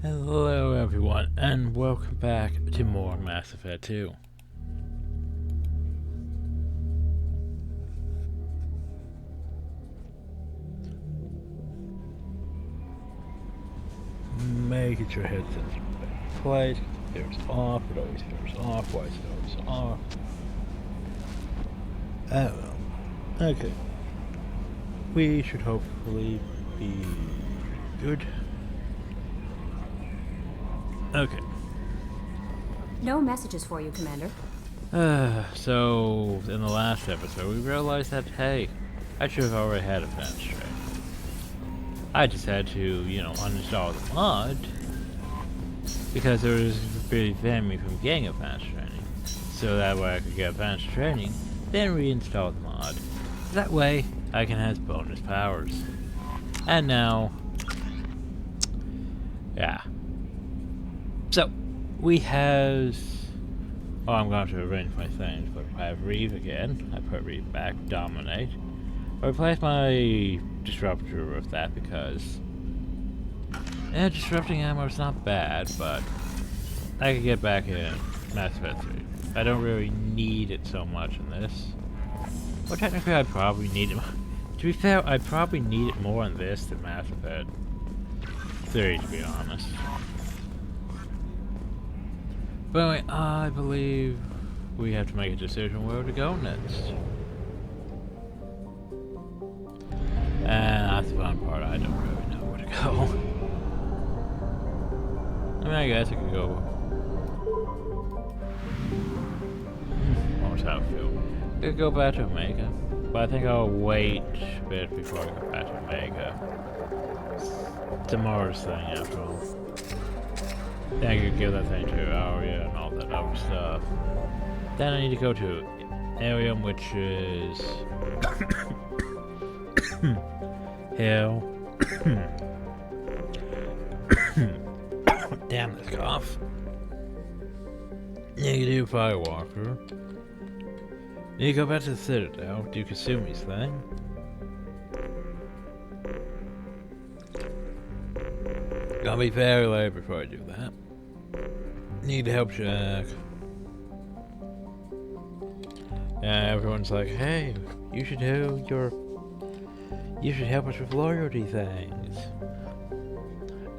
Hello everyone, and welcome back to more Mass Effect 2. Making sure headsets are in place. It's off, it always goes off, why is it always off? I don't know. Okay. We should hopefully be good. Okay. No messages for you, Commander. So, in the last episode, we realized that, hey, I should have already had advanced training. I just had to, uninstall the mod, because it was preventing me from getting advanced training. So that way I could get advanced training, then reinstall the mod. That way, I can have bonus powers. And now, yeah. So, we have... Oh, I'm going to arrange my things, but I have Reeve again. I put Reeve back, Dominate. I replaced my Disruptor with that because... Yeah, disrupting ammo is not bad, but I could get back in Mass Effect 3. I don't really need it so much in this. Well, technically I'd probably need it... To be fair, I'd probably need it more in this than Mass Effect 3, to be honest. But anyway, I believe we have to make a decision where to go next. And that's the fun part, I don't really know where to go. I mean, I guess I could go... Almost how I feel. I could go back to Omega, but I think I'll wait a bit before I go back to Omega. It's tomorrow's thing, after all. Then I could give that thing to Aria and all that other stuff. Then I need to go to Arium, which is... Hell. Damn this cough. Negative Firewalker. Need to go back to the Citadel, do Kasumi's thing. Gonna be very late before I do that. Need to help Jack. Yeah, everyone's like, hey, you should help us with loyalty things.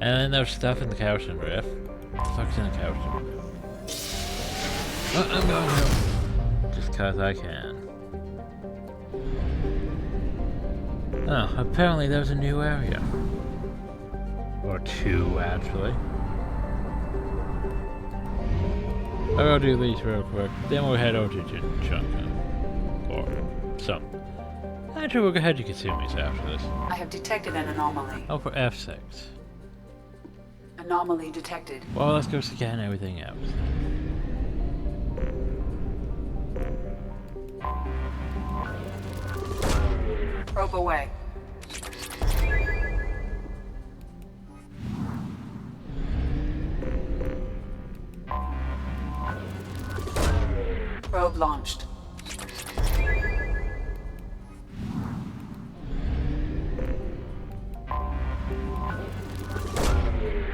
And then there's stuff in the Cowston Rift. What the fuck's in the Cowston Rift? Oh, I'm going to. Just cause I can. Oh, apparently there's a new area. Or two, actually. I'll do these real quick, then we'll head over to Chunka. Or something. Actually, we'll go ahead to Kasumi's after this. I have detected an anomaly. Oh, for F6. Anomaly detected. Well, let's go scan everything else. Probe away. Probe launched.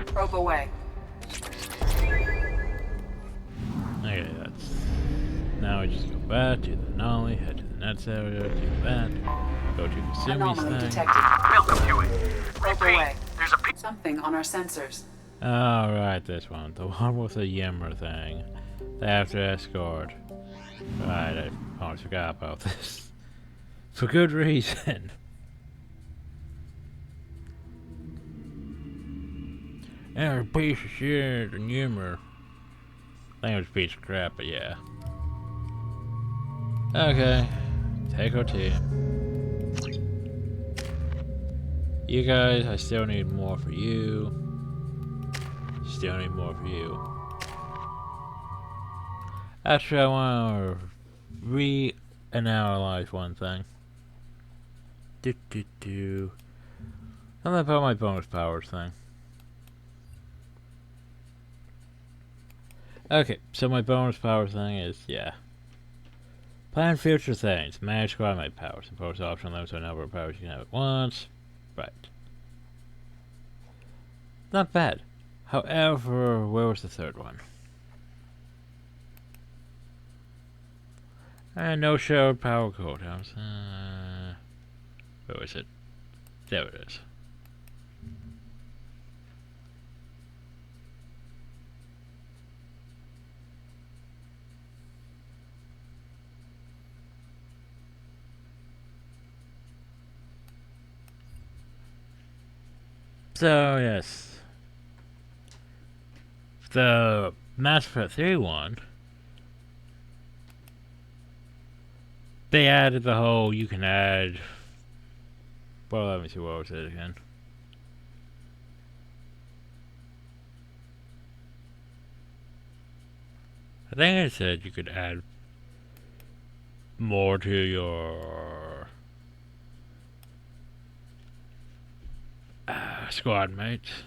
Probe away. Okay, that's... Now we just go back to the anomaly, head to the Nets area, do that, go to Kasumi's Anomaly thing. detected. Welcome to it. Probe Repeat, away. there's a Something on our sensors. Alright, this one. The one with the Yimmer thing. They have to escort. Right, I almost forgot about this. For good reason. And a piece of shit and Yimmer. I think it was a piece of crap, but yeah. Okay. Take our team. You guys, I still need more for you. Still need more for you. Actually, I want to reanalyze one thing. I'm about my bonus powers thing. Okay, so my bonus power thing is, yeah. Plan future things. Manage coordinate powers. Impose option limits on the number of powers you can have at once. Right. Not bad. However, where was the third one? No showed power cooldowns. Where was it? There it is. So, yes. The Mass Effect 3 one, they added the whole, you can add, well, let me see, what was it again? I think it said you could add more to your squad mates.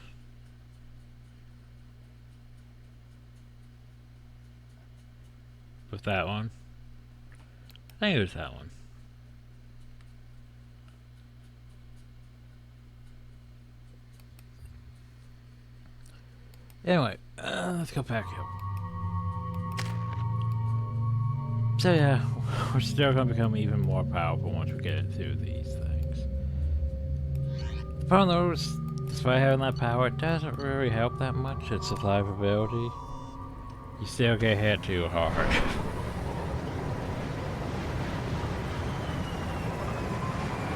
With that one. I think it was that one. Anyway, let's go back up. So yeah, we're still going to become even more powerful once we get through these things. The problem is, despite having that power, it doesn't really help that much. Its survivability. You still get hit too hard.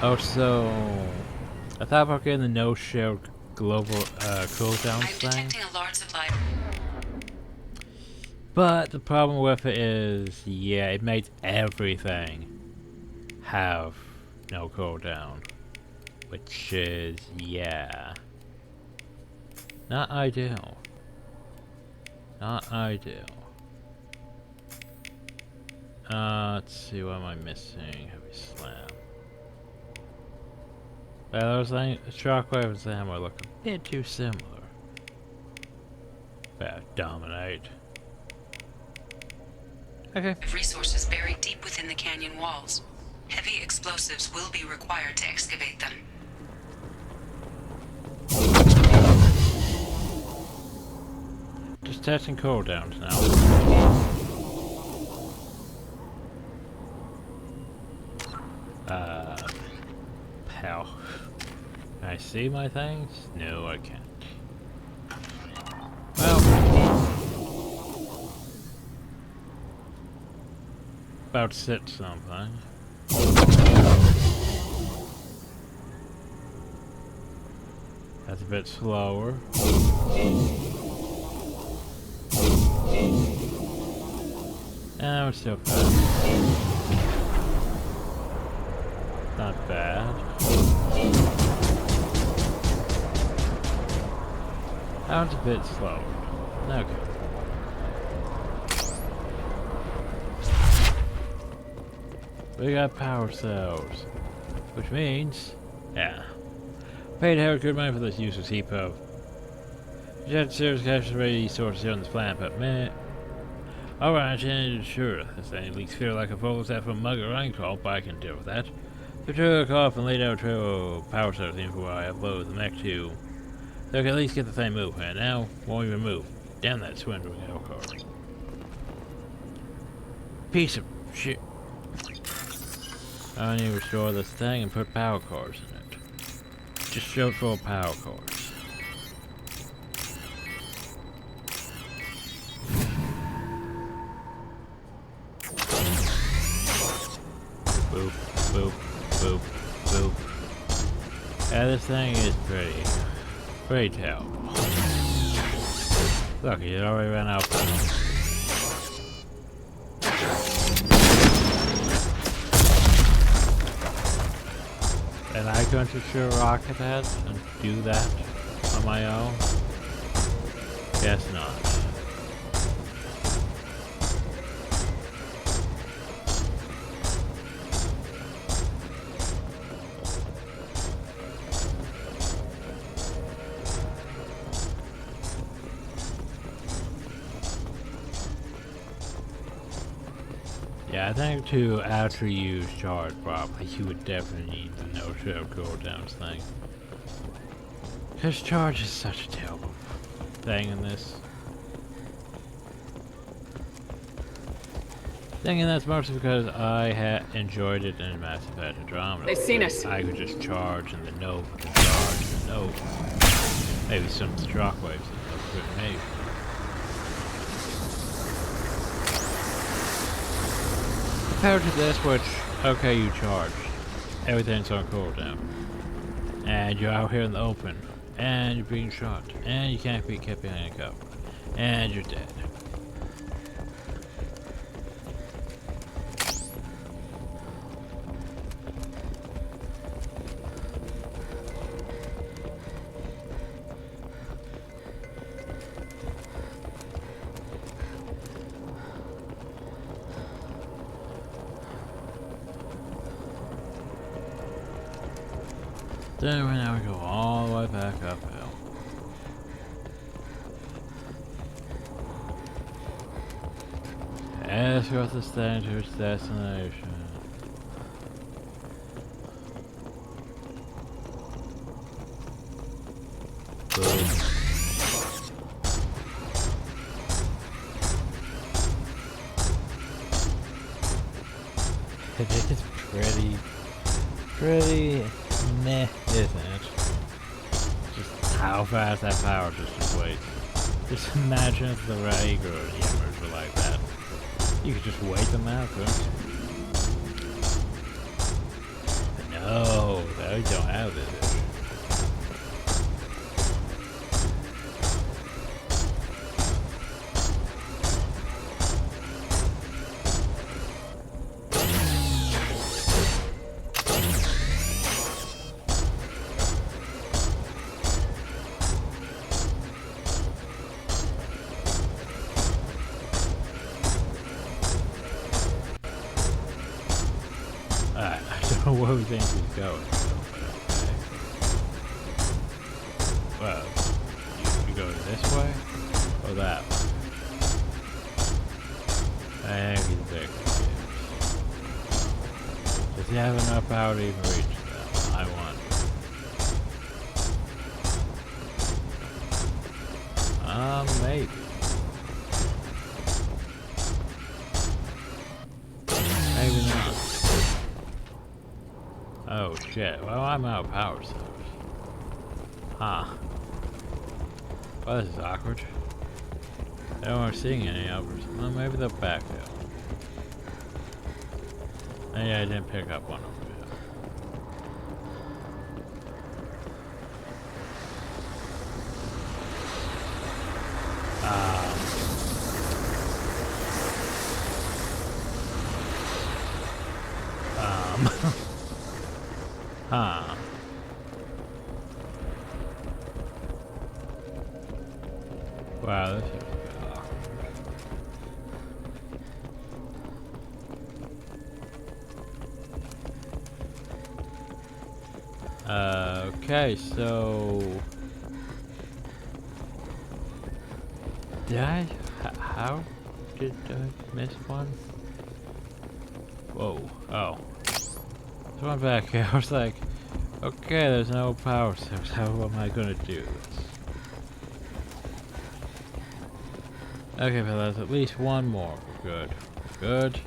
Also, I thought about getting the no-shield global cooldown thing. Detecting a large supply. But the problem with it is, yeah, it makes everything have no cooldown. Which is, yeah, not ideal. Not ideal. Let's see, what am I missing? Heavy slam. Those things, shockwave and ammo look a bit too similar. Dominate. Okay. Resources buried deep within the canyon walls. Heavy explosives will be required to excavate them. Just testing cooldowns now. Hell. Can I see my things? No, I can't. Well. About to sit something. That's a bit slower. And we're still fast. Not bad. That one's a bit slower. Okay. We got power cells. Which means, yeah. Paid a good money for this useless heap of jet service caches ready sources here on this planet, but man. Alright, sure. This thing leaks feel like a full set from Mug or Rancrawl, but I can deal with that. So took off and laid out a trail of power cells before I upload the mech to, so I can at least get the thing moving. And now, won't even move. Damn that swindling L-car. Piece of shit. I need to restore this thing and put power cores in it. Just showed full of power cores. Boop, boop, boop, boop. Yeah, this thing is pretty terrible. Look, it already ran out. And I going to shoot a rocket at and do that on my own? Guess not. Yeah, I think to actually use charge properly, you would definitely need the no-show cooldowns thing. Because charge is such a terrible thing in this. Thinking that's mostly because I had enjoyed it in Mass Effect Andromeda. They've seen us. I could just charge and the note, and charge and the note. Maybe some shockwaves and stuff, but maybe. Compared to this, which, okay, you charge. Everything's on cooldown. And you're out here in the open. And you're being shot. And you can't be kept behind a cover. And you're dead. Then now we go all the way back uphill. Escort the stand to its destination. Boom. It is pretty meh, isn't it? Just how fast that power just depletes. Just imagine if the Rager or the Embers were like that. You could just wait them out, couldn't you? But no, they don't have this. Where we think he's going. Well, you go this way or that way? I think he's big. Does he have enough power to even reach them? I wonder. Maybe. Maybe not. Oh shit, well I'm out of power source. Huh. Well, this is awkward. I don't want seeing any others. Well, maybe they'll back up. Maybe I didn't pick up one over here. Huh. Wow, this is a bit awkward. Okay, so... How did I miss one? Whoa, oh. There's one back here. I was like, okay, there's no power source. How am I gonna do this? Okay, but there's at least one more. Good. Good.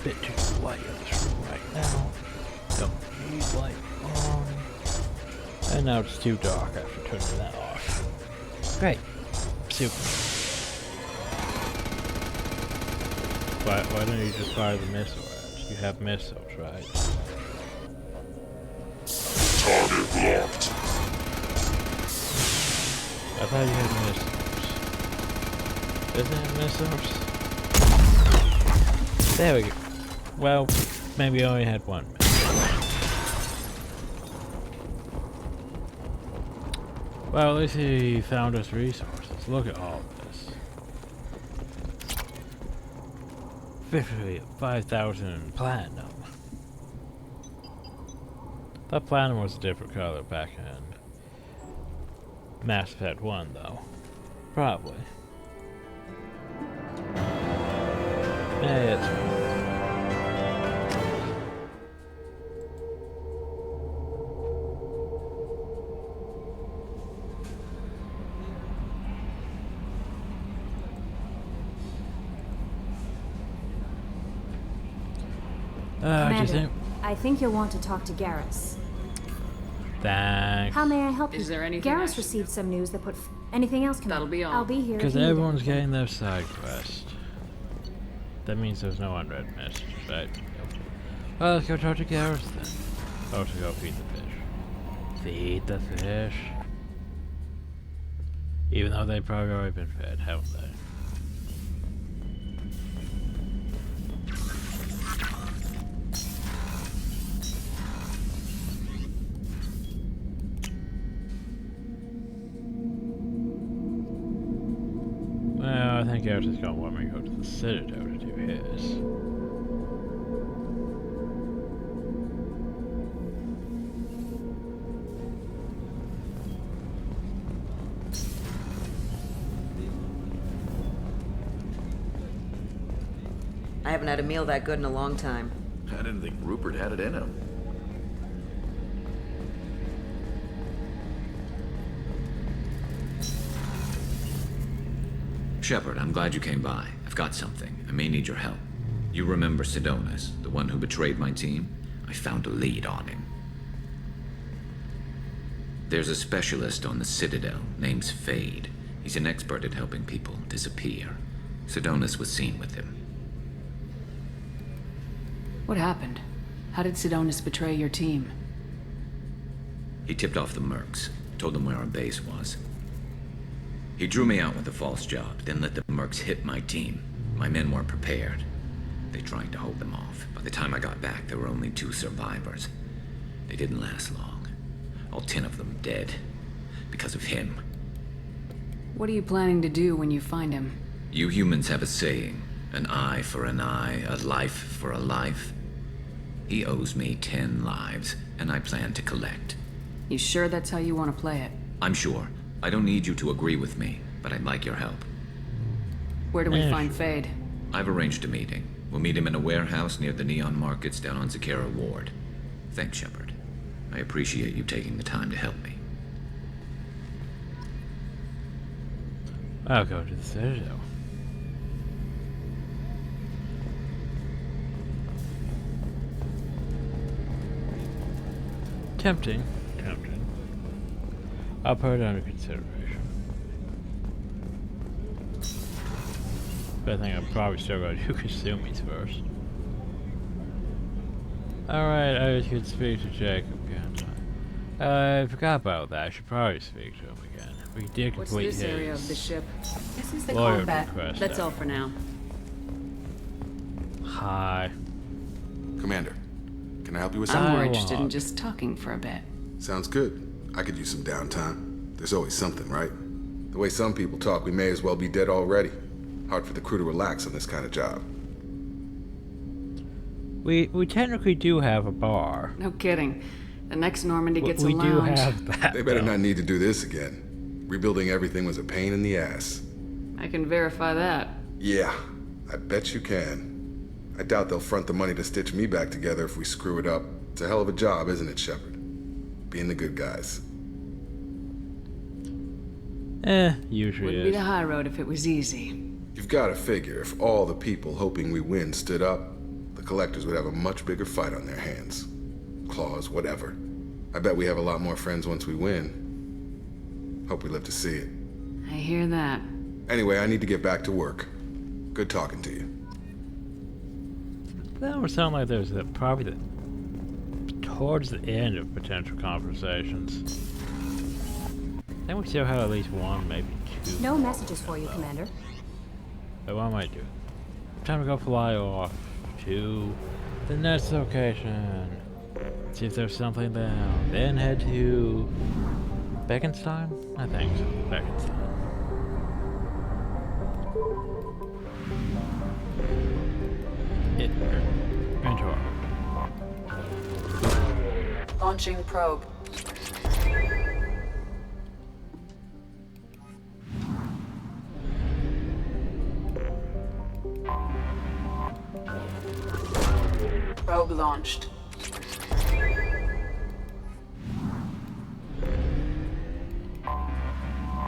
Bit too light in this room right now. Don't need light on. And now it's too dark after turning that off. Great. Super. Why don't you just fire the missiles? You have missiles, right? Target locked. I thought you had missiles. Isn't it missiles? There we go. Well, maybe I only had one. Well, at least he found us resources. Look at all of this. 5,000 platinum. That platinum was a different color back in Mass Effect 1, though. Probably. Yeah, it's fine. Do you Commander, think? I think you'll want to talk to Garrus. Thanks. How may I help you? Is there anything I Garrus should received some news that put... Anything else, Commander? That'll be all. I'll be here if Because you need everyone's anything. getting their side quest. That means there's no unread messages, right? Well, let's go talk to Garrus then. Oh, to go feed the fish. Feed the fish. Even though they've probably already been fed, haven't they? Well, I think Garrus is going to want me to go to the Citadel to do his. I haven't had a meal that good in a long time. I didn't think Rupert had it in him. Shepard, I'm glad you came by. I've got something. I may need your help. You remember Sidonus, the one who betrayed my team? I found a lead on him. There's a specialist on the Citadel, name's Fade. He's an expert at helping people disappear. Sidonus was seen with him. What happened? How did Sidonus betray your team? He tipped off the mercs, told them where our base was. He drew me out with a false job, then let the mercs hit my team. My men weren't prepared. They tried to hold them off. By the time I got back, there were only 2 survivors. They didn't last long. All 10 of them dead. Because of him. What are you planning to do when you find him? You humans have a saying. An eye for an eye, a life for a life. He owes me 10 lives, and I plan to collect. You sure that's how you want to play it? I'm sure. I don't need you to agree with me, but I'd like your help. Where do we find Fade? I've arranged a meeting. We'll meet him in a warehouse near the Neon Markets down on Zakera Ward. Thanks, Shepard. I appreciate you taking the time to help me. I'll go to the Citadel. Tempting. I'll put it under consideration. But I think I'm probably still going to do Consumies first. Alright, I could speak to Jacob again. I forgot about that. I should probably speak to him again. We did What's complete this his area of the ship? This is the lawyer combat. request. That's all for now. Hi. Commander, can I help you with I'm something? more I interested in want- just talking for a bit. Sounds good. I could use some downtime. There's always something, right? The way some people talk, we may as well be dead already. Hard for the crew to relax on this kind of job. We technically do have a bar. No kidding. The next Normandy gets we a do lounge. have that. They better though. not need to do this again. Rebuilding everything was a pain in the ass. I can verify that. Yeah, I bet you can. I doubt they'll front the money to stitch me back together if we screw it up. It's a hell of a job, isn't it, Shepard? Being the good guys. Usually Wouldn't be is. the high road if it was easy. You've got to figure, if all the people hoping we win stood up, the collectors would have a much bigger fight on their hands. Claws, whatever. I bet we have a lot more friends once we win. Hope we live to see it. I hear that. Anyway, I need to get back to work. Good talking to you. That would sound like there's probably towards the end of potential conversations. I think we still have at least one, maybe 2. No messages for you, Commander. So what am I doing? Time to go fly off to the next location. See if there's something down. Then head to Beckenstein? I think so. Beckenstein. Enter. Launching probe. Launched.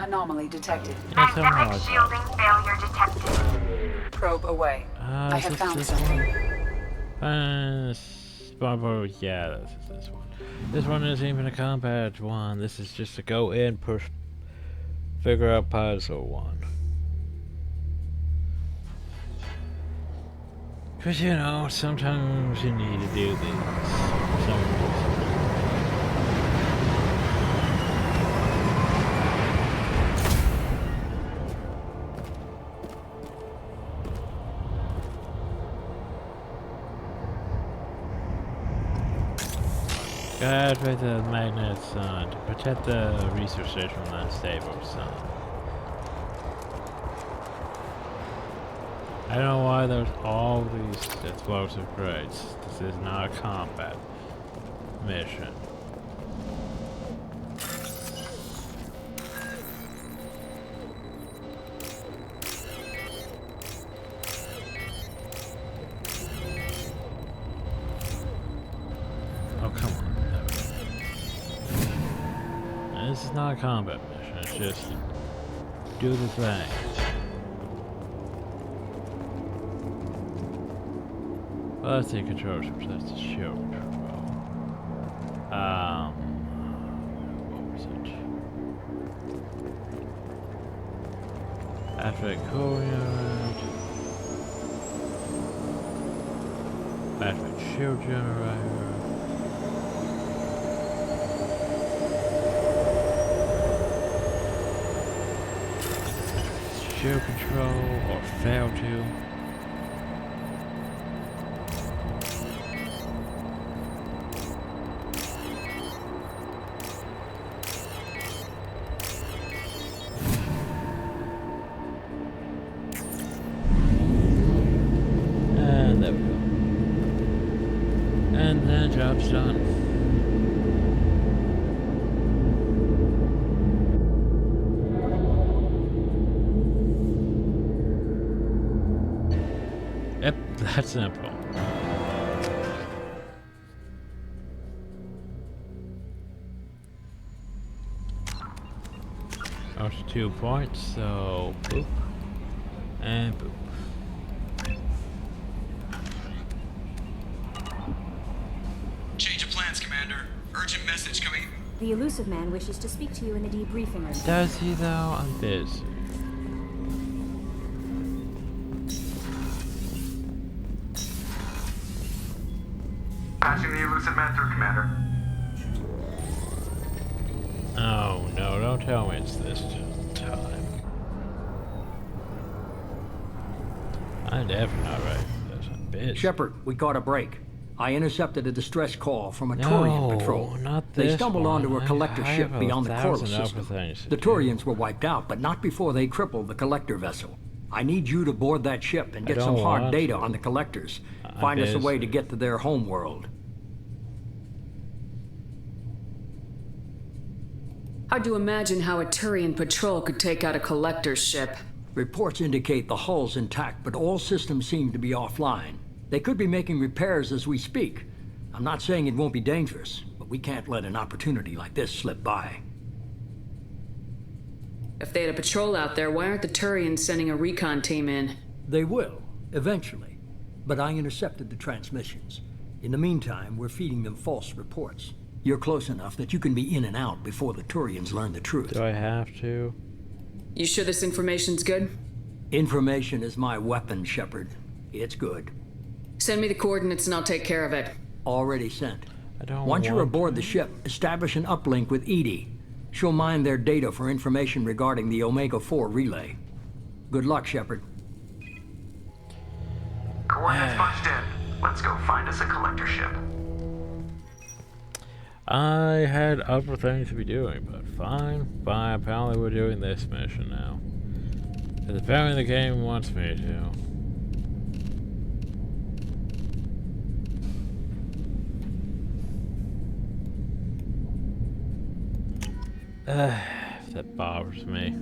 Anomaly detected. Yeah, somehow I shielding failure detected. Probe away. I have found something. Yeah, this is this one. This one isn't even a combat one. This is just a go in, push, figure out puzzle one. Cause you know, sometimes you need to do these. Activate the magnets to protect the research station from the unstable sun. I don't know why there's all these explosive crates. This is not a combat mission. Oh, come on. This is not a combat mission, it's just do the thing. Well, that's the control switch, that's the shield control. What was it? Activate core unit. Activate shield generator. Shield control, or fail to. And there we go. And then job's done. Yep, that's simple. That's 2 points, so boop and boop. Change of plans, Commander. Urgent message coming. The elusive man wishes to speak to you in the debriefing room. Does he though? I'm busy. Passing the elusive man through, Commander. Oh no, don't tell me it's this time. I'm definitely not ready for this. I'm busy. Shepard, we caught a break. I intercepted a distress call from a Turian patrol. Not they this stumbled one. onto a collector I ship have beyond the 1,000 Corliss other system. things to The do. Turians were wiped out, but not before they crippled the collector vessel. I need you to board that ship and get some hard data on the collectors. Find us a way to get to their home world. Hard to imagine how a Turian patrol could take out a collector's ship. Reports indicate the hull's intact, but all systems seem to be offline. They could be making repairs as we speak. I'm not saying it won't be dangerous, but we can't let an opportunity like this slip by. If they had a patrol out there, why aren't the Turians sending a recon team in? They will, eventually. But I intercepted the transmissions. In the meantime, we're feeding them false reports. You're close enough that you can be in and out before the Turians learn the truth. Do I have to? You sure this information's good? Information is my weapon, Shepard. It's good. Send me the coordinates and I'll take care of it. Already sent. I don't Once you're want aboard the ship, establish an uplink with Edie. She'll mine their data for information regarding the Omega-4 relay. Good luck, Shepard. Coordinates punched in. Let's go find us a collector ship. I had other things to be doing, but fine. Apparently we're doing this mission now. Because apparently the game wants me to. That bothers me.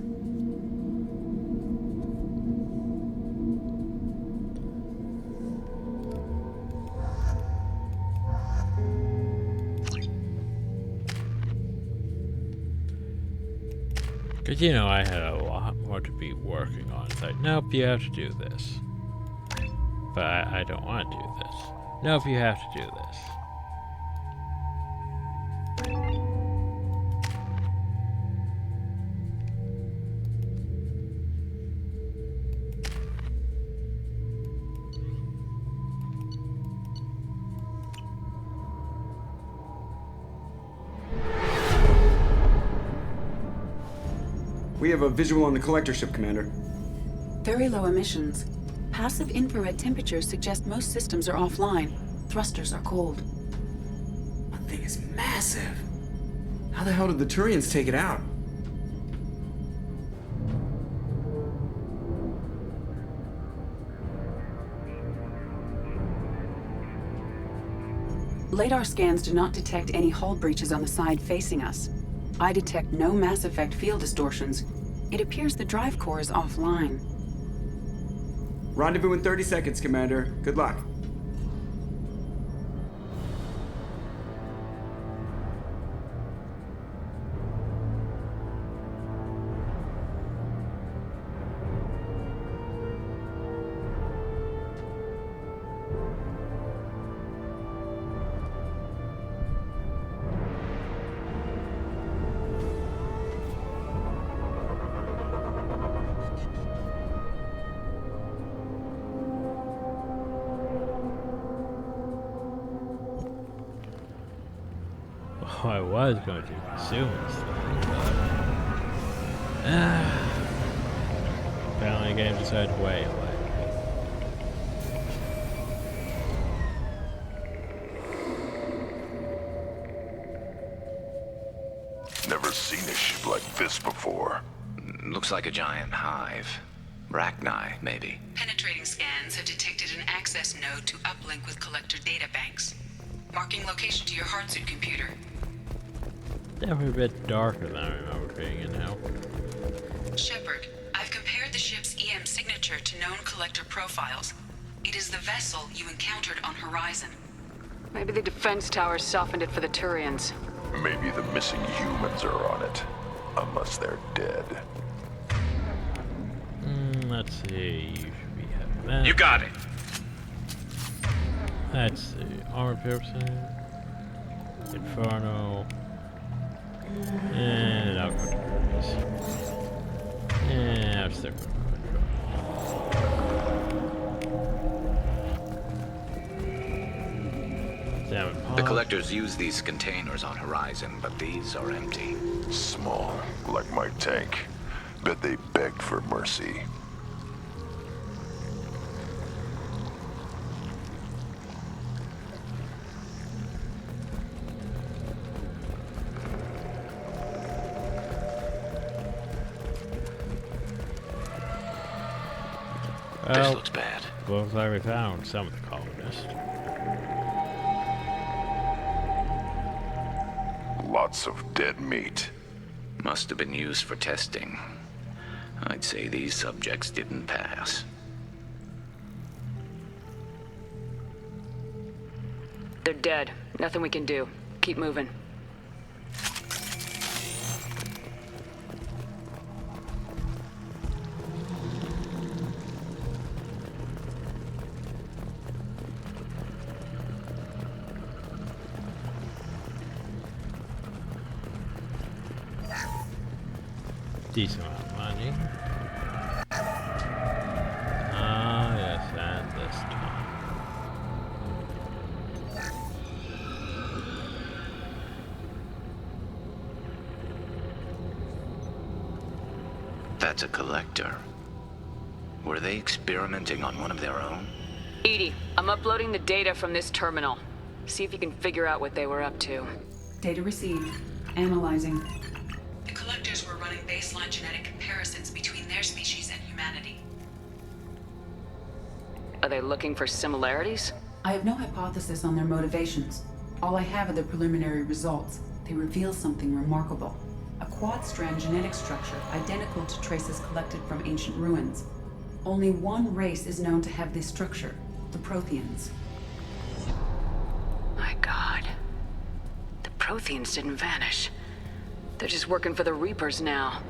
Because, you know, I had a lot more to be working on. It's like, nope, you have to do this. But I don't want to do this. Nope, you have to do this. We have a visual on the collector ship, Commander. Very low emissions. Passive infrared temperatures suggest most systems are offline. Thrusters are cold. That thing is massive. How the hell did the Turians take it out? Radar scans do not detect any hull breaches on the side facing us. I detect no Mass Effect field distortions. It appears the drive core is offline. Rendezvous in 30 seconds, Commander. Good luck. Oh, I was going to consume this thing, but... apparently the game decided to wait away. Never seen a ship like this before. Looks like a giant hive. Rachni, maybe. Penetrating scans have detected an access node to uplink with collector data banks. Marking location to your hardsuit computer. Definitely a bit darker than I remember being in now. Shepard, I've compared the ship's EM signature to known collector profiles. It is the vessel you encountered on Horizon. Maybe the defense towers softened it for the Turians. Maybe the missing humans are on it. Unless they're dead. Let's see. You should be having that. You got it. Let's see. Armored Piercing. Inferno. And output degrees. And I'll stick with The collectors use these containers on Horizon, but these are empty. Small, like my tank. Bet they begged for mercy. This looks bad. Looks like we found some of the colonists. Lots of dead meat. Must have been used for testing. I'd say these subjects didn't pass. They're dead. Nothing we can do. Keep moving. Decent amount of money. Ah, yes, and this time. That's a collector. Were they experimenting on one of their own? Edie, I'm uploading the data from this terminal. See if you can figure out what they were up to. Data received. Analyzing. The collectors were running baseline genetic comparisons between their species and humanity. Are they looking for similarities? I have no hypothesis on their motivations. All I have are the preliminary results. They reveal something remarkable. A quad-strand genetic structure identical to traces collected from ancient ruins. Only one race is known to have this structure, the Protheans. My God. The Protheans didn't vanish. They're just working for the Reapers now.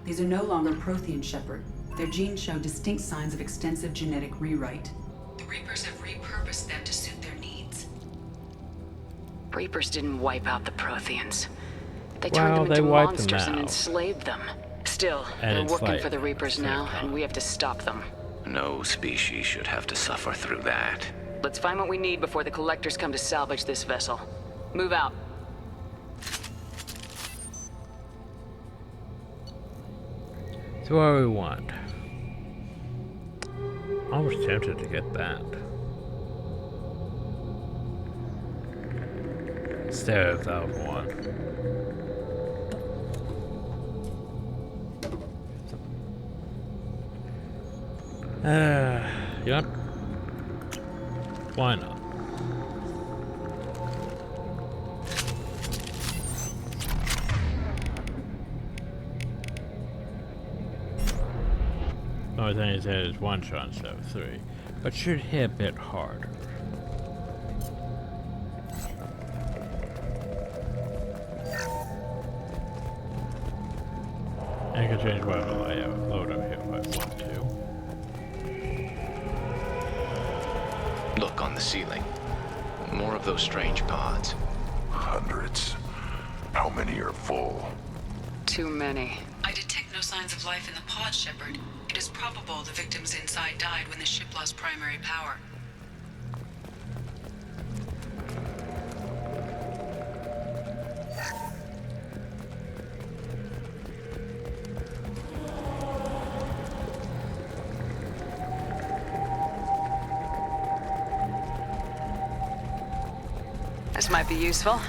These are no longer Prothean, Shepard. Their genes show distinct signs of extensive genetic rewrite. The Reapers have repurposed them to suit their needs. Reapers didn't wipe out the Protheans. They Well, turned them they into wiped them monsters and out. enslaved them. Still, And they're working enslaved for the them Reapers at the same now, time. and we have to stop them. No species should have to suffer through that. Let's find what we need before the Collectors come to salvage this vessel. Move out. So what do we want? Almost tempted to get that. Instead of that one. Yep. Why not? The only thing is that it's one shot instead of 3, but should hit a bit harder. I can change whatever layout load up here if I want to. Look on the ceiling. More of those strange pods. Hundreds. How many are full? Too many. I detect no signs of life in the pod, Shepard. It is probable the victims inside died when the ship lost primary power. This might be useful.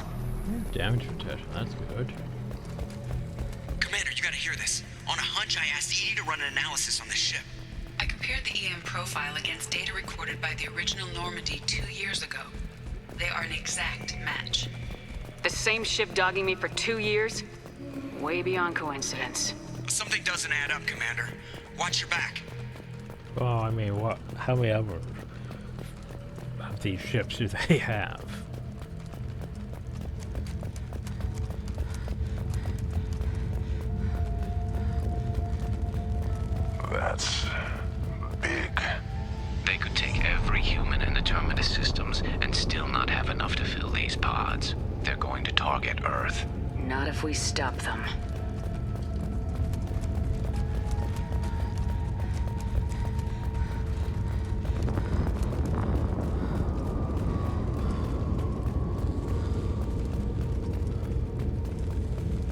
Damage protection, that's good. Commander, you gotta hear this. On a hunch, I asked Edie to run an analysis on this ship. I compared the EM profile against data recorded by the original Normandy 2 years ago. They are an exact match. The same ship dogging me for 2 years? Way beyond coincidence. Something doesn't add up, Commander. Watch your back. Well, I mean, what? How many other of these ships do they have? That's big. They could take every human in the Terminus systems and still not have enough to fill these pods. They're going to target Earth. Not if we stop them.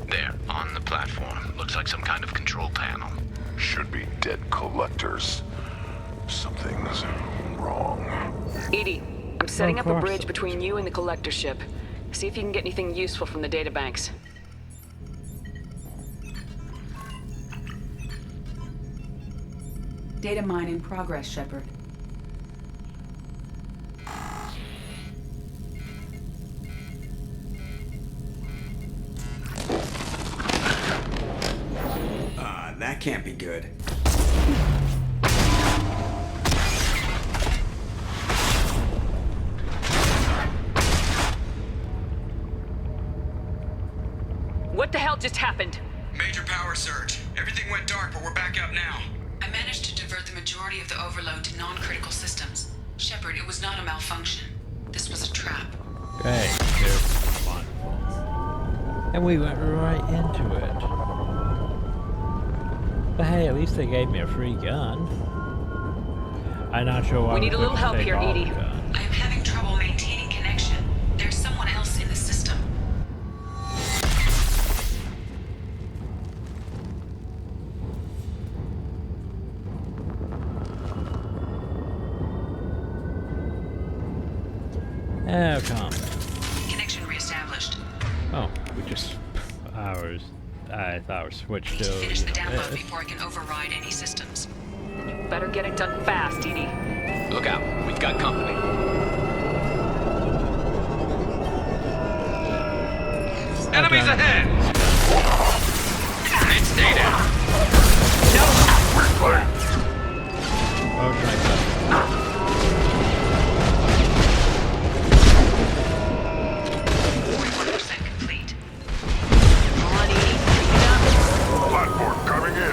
There, on the platform. Looks like some kind of control panel. Should be dead collectors. Something's wrong. Edie, I'm setting up a course. bridge between you and the Collector ship. See if you can get anything useful from the databanks. Data mine in progress, Shepard. That can't be good. What the hell just happened? Major power surge. Everything went dark, but we're back up now. I managed to divert the majority of the overload to non-critical systems. Shepard, it was not a malfunction. This was a trap. Great, wonderful. And we went right into it. But hey, at least they gave me a free gun. I'm not sure why We need a little help here, Edie. I am having trouble maintaining connection. There's someone else in the system. Oh, come. Connection reestablished. Oh, we just hours. I thought we switched to. Finish the download before I can override any systems. You better get it done fast, Edie. Look out, we've got company. Enemies ahead! And stay down. RePlay. Okay. Platform coming in.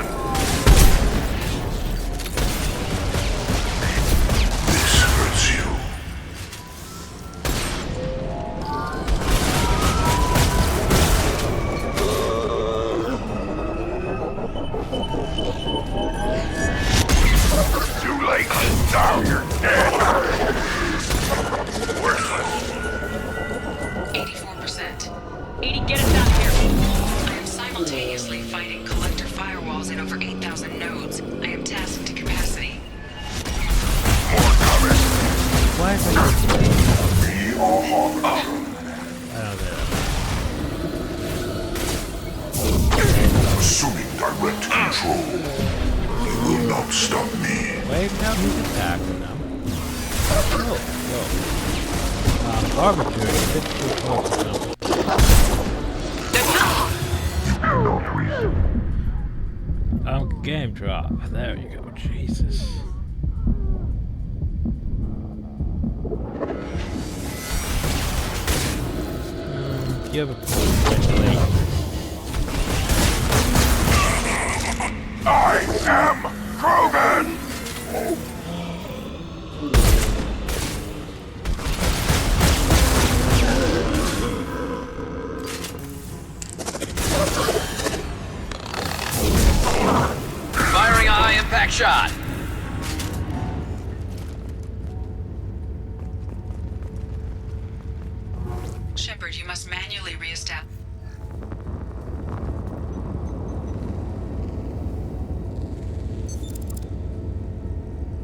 currently fighting collector firewalls in over 8,000 nodes. I am tasked to capacity. Why is it? Assuming direct control, you will not stop me. Wait, now who's attacking them? Oh, arbitrary, a bit too close to them. Game drop. There you go, Jesus. Give it quickly. I am Krogan! Firing a high-impact shot. Shepard, you must manually reestablish.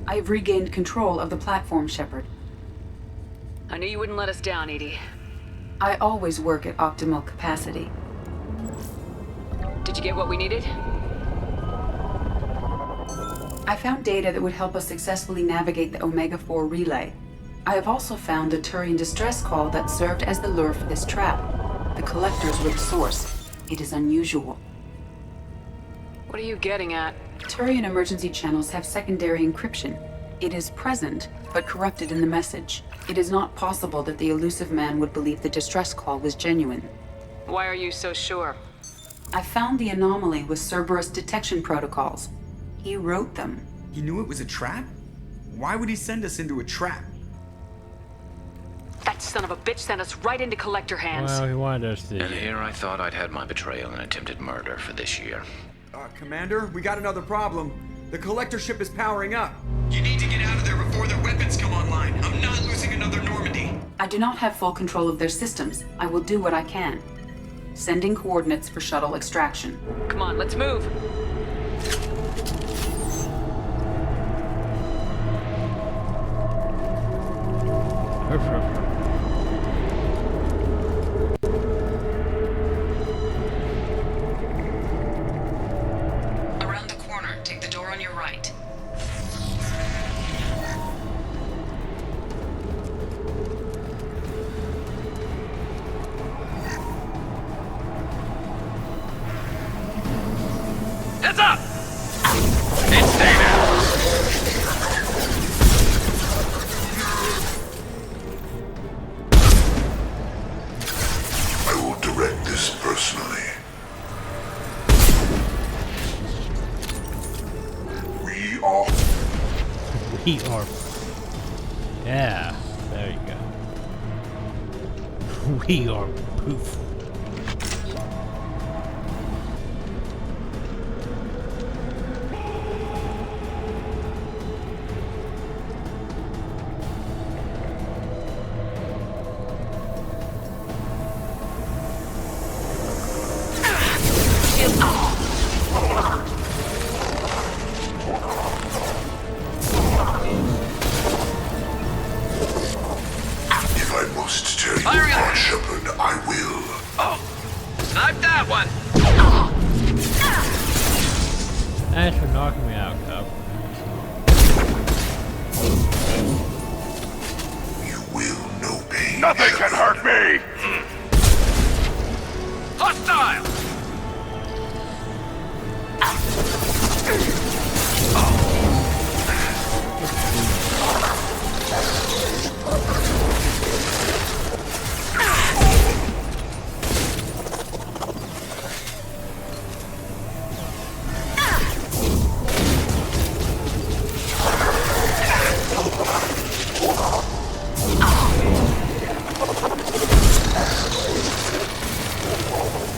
I have regained control of the platform, Shepard. I knew you wouldn't let us down, Edie. I always work at optimal capacity. Did you get what we needed? I found data that would help us successfully navigate the Omega-4 relay. I have also found a Turian distress call that served as the lure for this trap. The collectors were the source. It is unusual. What are you getting at? Turian emergency channels have secondary encryption. It is present, but corrupted in the message. It is not possible that the elusive man would believe the distress call was genuine. Why are you so sure? I found the anomaly with Cerberus detection protocols. He wrote them. He knew it was a trap? Why would he send us into a trap? That son of a bitch sent us right into collector hands. Well, he wanted us to. And here I thought I'd had my betrayal and attempted murder for this year. Commander, we got another problem. The collector ship is powering up. You need to get out of there before their weapons come online. I'm not losing another Normandy. I do not have full control of their systems. I will do what I can. Sending coordinates for shuttle extraction. Come on, let's move. Around the corner, take the door on your right. Heads up! It's David! I will direct this personally. We are. Yeah, there you go. We are poof. If I must tear you apart, Shepard, I will. Oh! Snipe that one! Thanks for knocking me out, Cup. You will know pain. Nothing can hurt me! Hostile!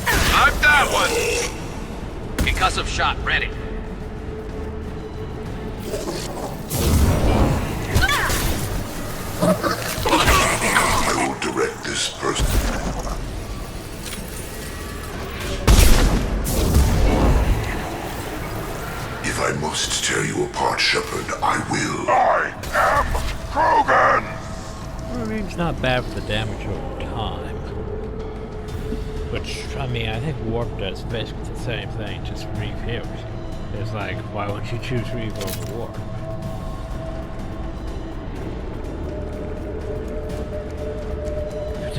Snipe that one! Concussive shot ready. I will direct this person. must tear you apart, Shepard, I will. I am Krogan! Wolverine's not bad for the damage over time. Which, I mean, I think Warp does basically the same thing, just Reeve heals. It's like, why wouldn't you choose Reeve over Warp?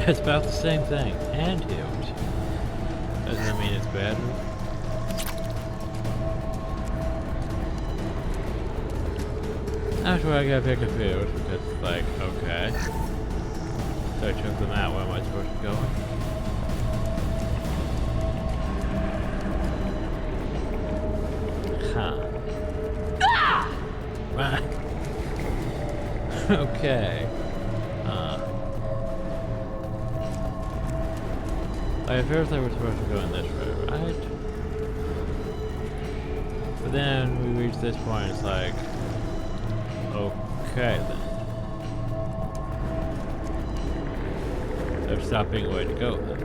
It's about the same thing, and heals. Doesn't mean it's better. That's where I got a bit confused, because it's like, okay. So I took them out, where am I supposed to go? Huh. Right. Okay. I first they were supposed to go in this road, right? But then we reach this point, it's like, okay then. There's not being a way to go then.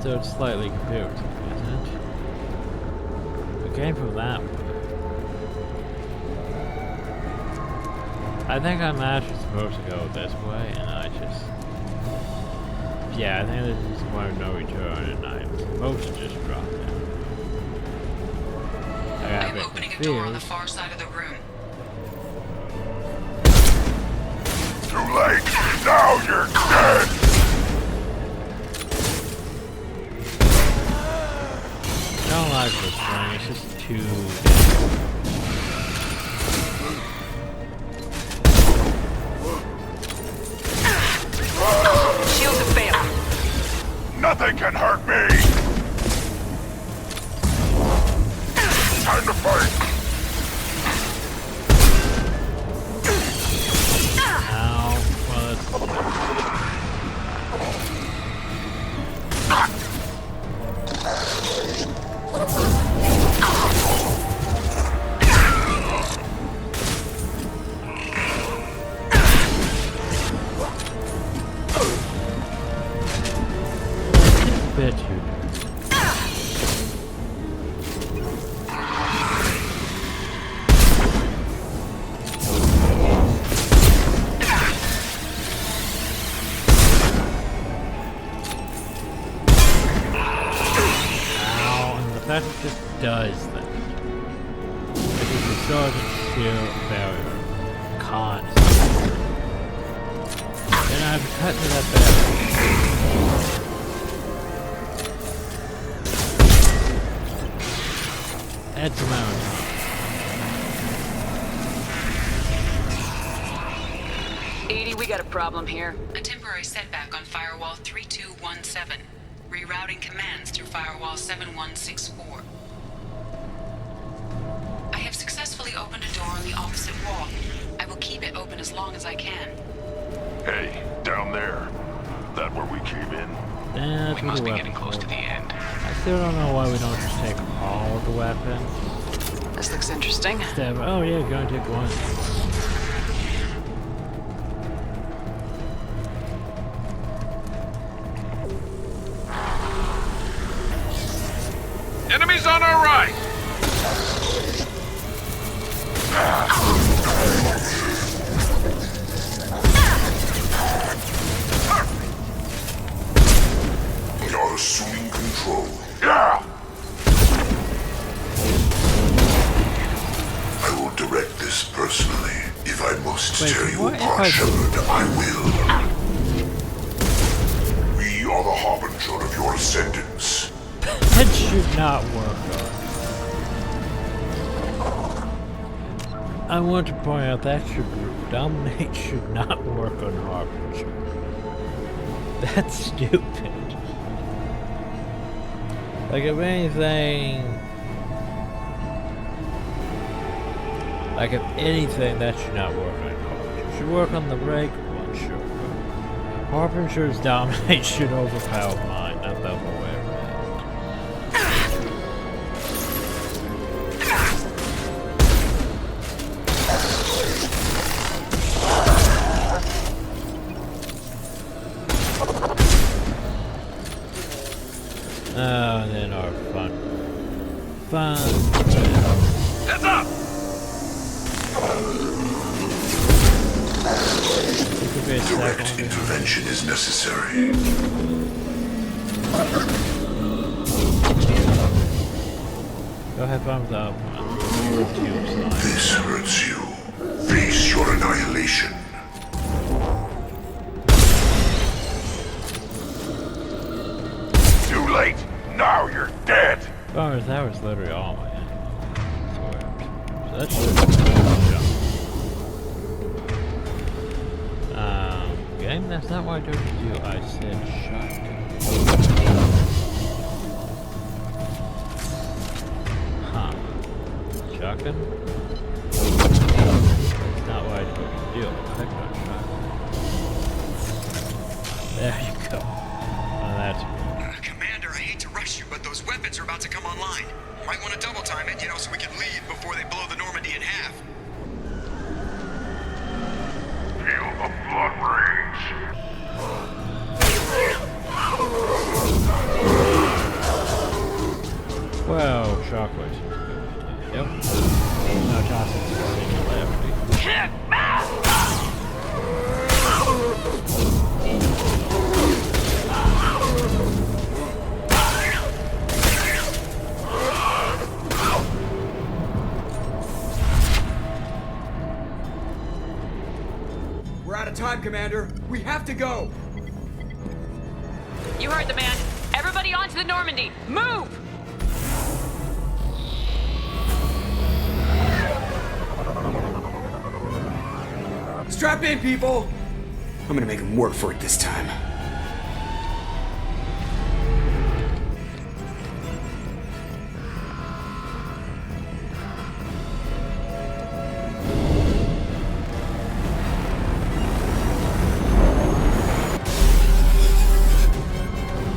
So it's slightly confusing, isn't it? We came from that way. I think I'm actually supposed to go this way, and I just... Yeah, I think this is the point of no return, and I'm supposed to just drop it. I'm opening a door on the far side of the room. Too late! Now you're dead! I don't like this thing, it's just too... Shields have failed. Nothing can hurt me! Time to fight! Ow. Well, bit too. Ow, and the fact it just does that. It is a sort of sheer barrier. Constant. And I've cut to that barrier. That's a moment. Edie, we got a problem here. A temporary setback on Firewall 3217. Rerouting commands through Firewall 7164. I have successfully opened a door on the opposite wall. I will keep it open as long as I can. Hey, down there. That where we came in? That's We must be getting close to the end. I still don't know why we don't just take all of the weapons. This looks interesting. Instead of, oh yeah, go and take one. Enemies on our right! We are assuming control. Yeah! I will direct this personally. If I must Wait, tear you what if apart, I- Shepard, I will. We are the harbinger of your ascendance. That should not work though. I want to point out that dominate should not work on Harbinger. That's stupid. Like if anything, that should not work on Harbinger. It should work on the regular one, sure. Harbinger's dominate should overpower mine, not the other way around. Oh, then our fun. Heads up! Direct intervention is necessary. Go have fun with that one. This hurts you. Face your annihilation. Too late. Now you're dead. Oh, that was literally all my enemies. So that's just game, that's not what I told you to do. I said shotgun. Huh. Shotgun? That's not what I told you to do. I clicked on shotgun. There you go. Oh, that's good. Commander, I hate to rush you, but those weapons are about to come online. Might want to double time it, so we can leave before they blow the Normandy in half. Feel the blood rage. Well, shockwaves. Yep. No chances of singularity. We're out of time, Commander. We have to go. You heard the man. Everybody onto the Normandy. Move! Strap in, people. I'm gonna make him work for it this time.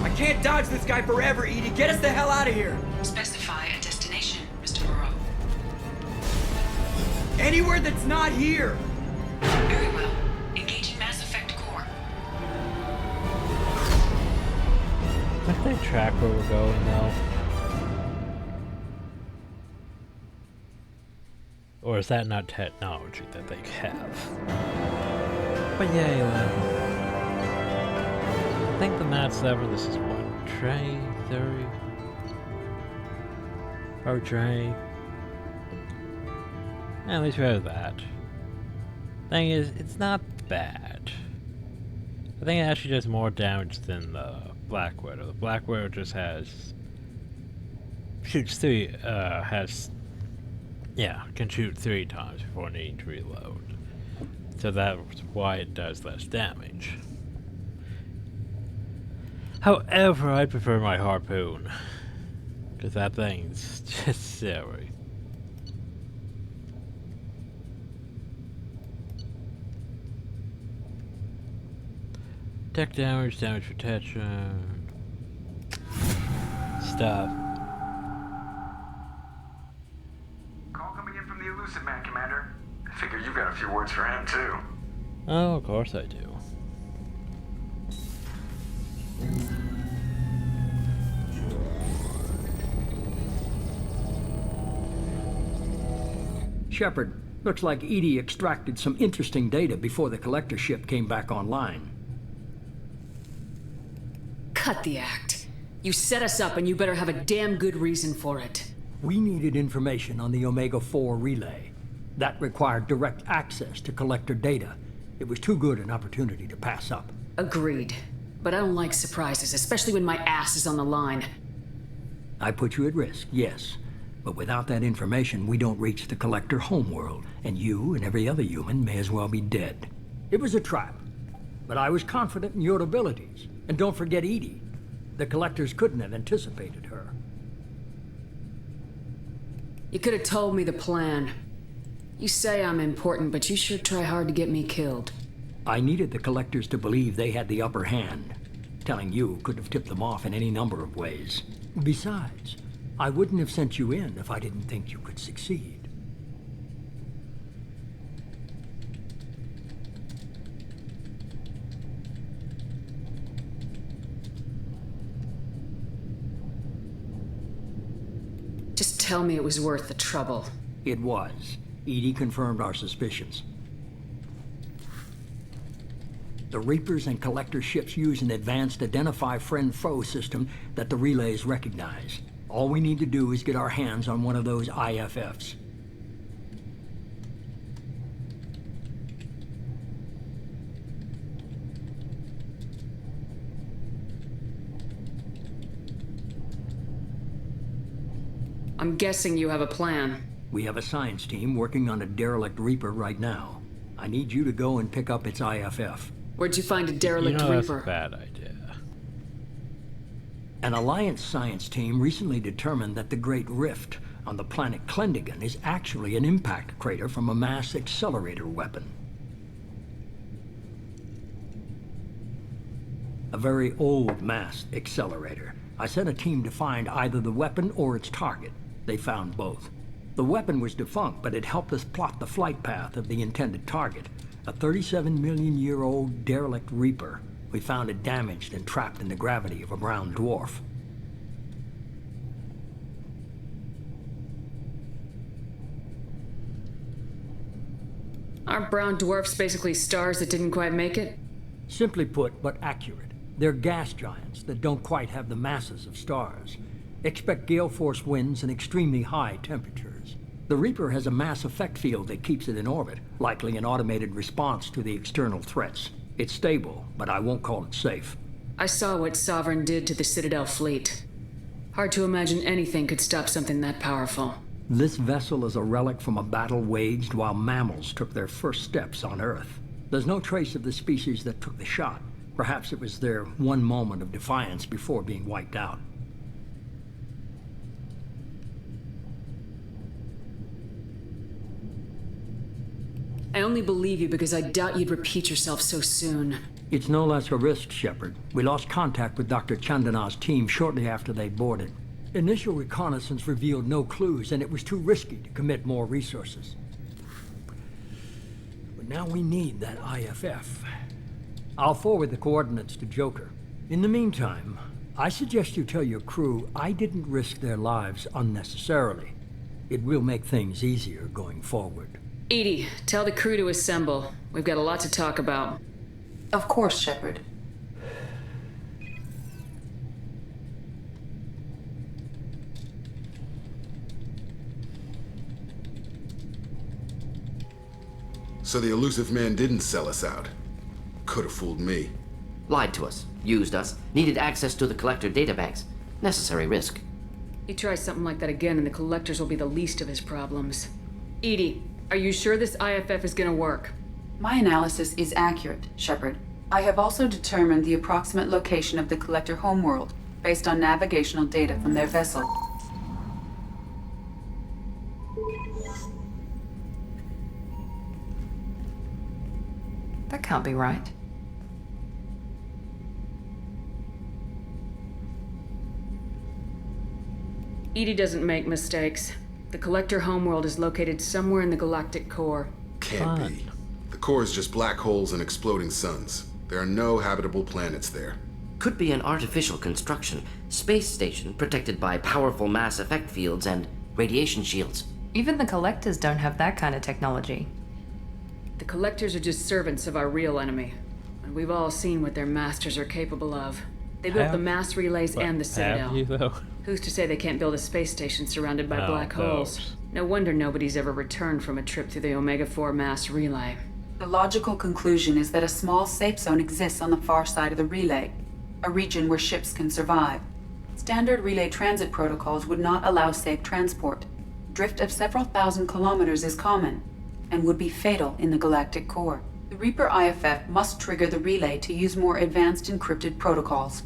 I can't dodge this guy forever, Edie. Get us the hell out of here. Specify a destination, Mr. Moreau. Anywhere that's not here. Very well. Engaging Mass Effect core. Can't they track where we're going now? Or is that not technology that they have? But yeah, 11. I think the math server, this is what? Tray 30? Or tray? At least we have that. Thing is, it's not bad. I think it actually does more damage than the Black Widow. The Black Widow just shoots three, can shoot 3 times before needing to reload. So that's why it does less damage. However, I prefer my harpoon. Because that thing's just silly. Tech damage, damage protection, stuff. Call coming in from the Elusive Man, Commander. I figure you've got a few words for him, too. Oh, of course I do. Shepard, looks like Edie extracted some interesting data before the collector ship came back online. Cut the act. You set us up and you better have a damn good reason for it. We needed information on the Omega-4 relay. That required direct access to collector data. It was too good an opportunity to pass up. Agreed. But I don't like surprises, especially when my ass is on the line. I put you at risk, yes. But without that information, we don't reach the collector homeworld, and you and every other human may as well be dead. It was a trap, but I was confident in your abilities. And don't forget Edie. The collectors couldn't have anticipated her. You could have told me the plan. You say I'm important, but you sure try hard to get me killed. I needed the collectors to believe they had the upper hand. Telling you could have tipped them off in any number of ways. Besides, I wouldn't have sent you in if I didn't think you could succeed. tell me it was worth the trouble. It was. Edie confirmed our suspicions. The Reapers and Collector ships use an advanced Identify Friend-Foe system that the relays recognize. All we need to do is get our hands on one of those IFFs. I'm guessing you have a plan. We have a science team working on a derelict Reaper right now. I need you to go and pick up its IFF. Where'd you find a derelict That's Reaper? a bad idea. An Alliance science team recently determined that the Great Rift on the planet Klendigan is actually an impact crater from a mass accelerator weapon. A very old mass accelerator. I sent a team to find either the weapon or its target. They found both. The weapon was defunct, but it helped us plot the flight path of the intended target. A 37-million-year-old derelict Reaper. We found it damaged and trapped in the gravity of a brown dwarf. Aren't brown dwarfs basically stars that didn't quite make it? Simply put, but accurate. They're gas giants that don't quite have the masses of stars. Expect gale force winds and extremely high temperatures. The Reaper has a mass effect field that keeps it in orbit, likely an automated response to the external threats. It's stable, but I won't call it safe. I saw what Sovereign did to the Citadel fleet. Hard to imagine anything could stop something that powerful. This vessel is a relic from a battle waged while mammals took their first steps on Earth. There's no trace of the species that took the shot. Perhaps it was their one moment of defiance before being wiped out. I only believe you because I doubt you'd repeat yourself so soon. It's no less a risk, Shepard. We lost contact with Dr. Chandana's team shortly after they boarded. Initial reconnaissance revealed no clues, and it was too risky to commit more resources. But now we need that IFF. I'll forward the coordinates to Joker. In the meantime, I suggest you tell your crew I didn't risk their lives unnecessarily. It will make things easier going forward. Edie, tell the crew to assemble. We've got a lot to talk about. Of course, Shepard. So the elusive man didn't sell us out. Could have fooled me. Lied to us, used us, needed access to the Collector databanks. Necessary risk. He tries something like that again and the Collectors will be the least of his problems. Edie, are you sure this IFF is gonna work? My analysis is accurate, Shepard. I have also determined the approximate location of the Collector homeworld, based on navigational data from their vessel. That can't be right. Edie doesn't make mistakes. The Collector homeworld is located somewhere in the galactic core. Can't be. The core is just black holes and exploding suns. There are no habitable planets there. Could be an artificial construction, space station protected by powerful mass effect fields and radiation shields. Even the Collectors don't have that kind of technology. The Collectors are just servants of our real enemy. And we've all seen what their masters are capable of. They built the mass relays and the Citadel. Have you, though? Who's to say they can't build a space station surrounded by black holes? No wonder nobody's ever returned from a trip through the Omega-4 mass relay. The logical conclusion is that a small safe zone exists on the far side of the relay, a region where ships can survive. Standard relay transit protocols would not allow safe transport. Drift of several thousand kilometers is common, and would be fatal in the galactic core. The Reaper IFF must trigger the relay to use more advanced encrypted protocols.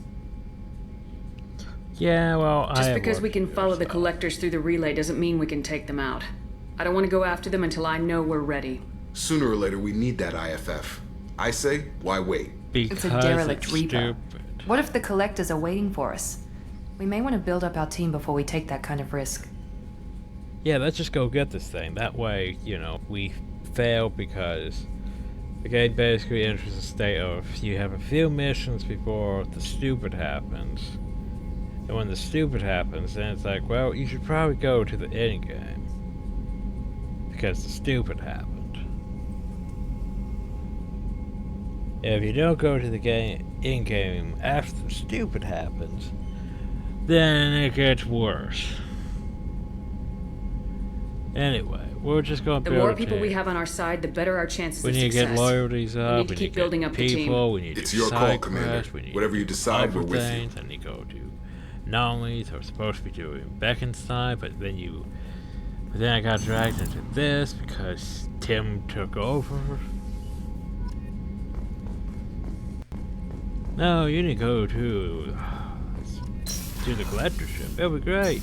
Yeah, well, Just because we can follow the Collectors through the relay doesn't mean we can take them out. I don't want to go after them until I know we're ready. Sooner or later, we need that IFF. I say, why wait? It's a derelict Reaper. What if the Collectors are waiting for us? We may want to build up our team before we take that kind of risk. Yeah, let's just go get this thing. That way, you know, we fail because the game basically enters a state of you have a few missions before the stupid happens. And when the stupid happens, then it's like, well, you should probably go to the end game. Because the stupid happened. If you don't go to the end game after the stupid happens, then it gets worse. Anyway, we're just going to build the more people we have on our side, the better our chances of success. We need to get loyalties up. We need to keep building up the team. We need to it's your call, Commander. Whatever you decide, we're with you. And you go to anomalies. I was supposed to be doing Beckenstein, but then I got dragged into this because Tim took over. No, you need to go to the collectorship. It'll be great.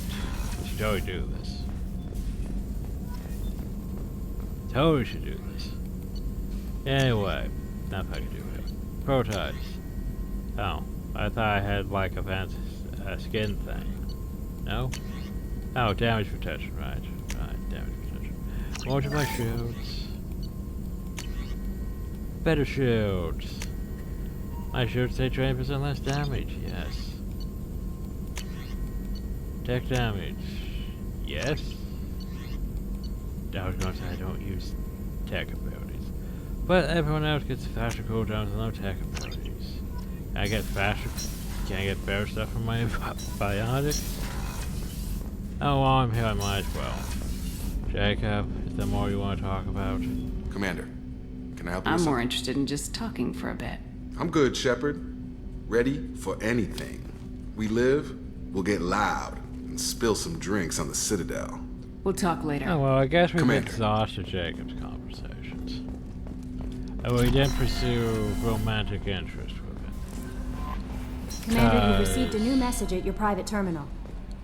You should totally do this. Totally should do this. Anyway, not if I can do it. Prototypes. Oh, I thought I had like a fancy skin thing. No? Oh, damage protection, right. Right, damage protection. More to my shields. Better shields. My shields take 20% less damage, yes. Tech damage. Yes. I was going to say I don't use tech abilities. But everyone else gets faster cooldowns and no tech abilities. Can I get faster? Can I get better stuff from my biotic? Oh, while I'm here, I might as well. Jacob, is there more you want to talk about? Commander, can I help you? I'm more interested in just talking for a bit. I'm good, Shepard. Ready for anything. We live, we'll get loud and spill some drinks on the Citadel. We'll talk later. Oh, well, I guess we've exhausted Jacob's conversations. And we didn't pursue romantic interest with it. Commander, you received a new message at your private terminal.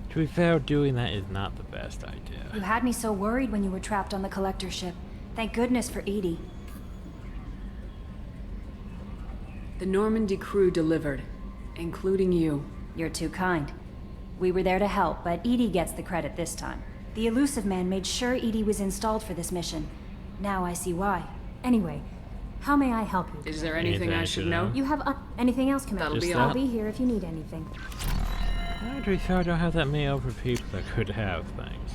To be fair, doing that is not the best idea. You had me so worried when you were trapped on the collector ship. Thank goodness for Edie. The Normandy crew delivered, including you. You're too kind. We were there to help, but Edie gets the credit this time. The Elusive Man made sure Edie was installed for this mission. Now I see why. Anyway, how may I help you? Is there anything I should know? You have anything else, Commander? That'll be I'll be here if you need anything. To be fair, I don't have that many other people that could have things.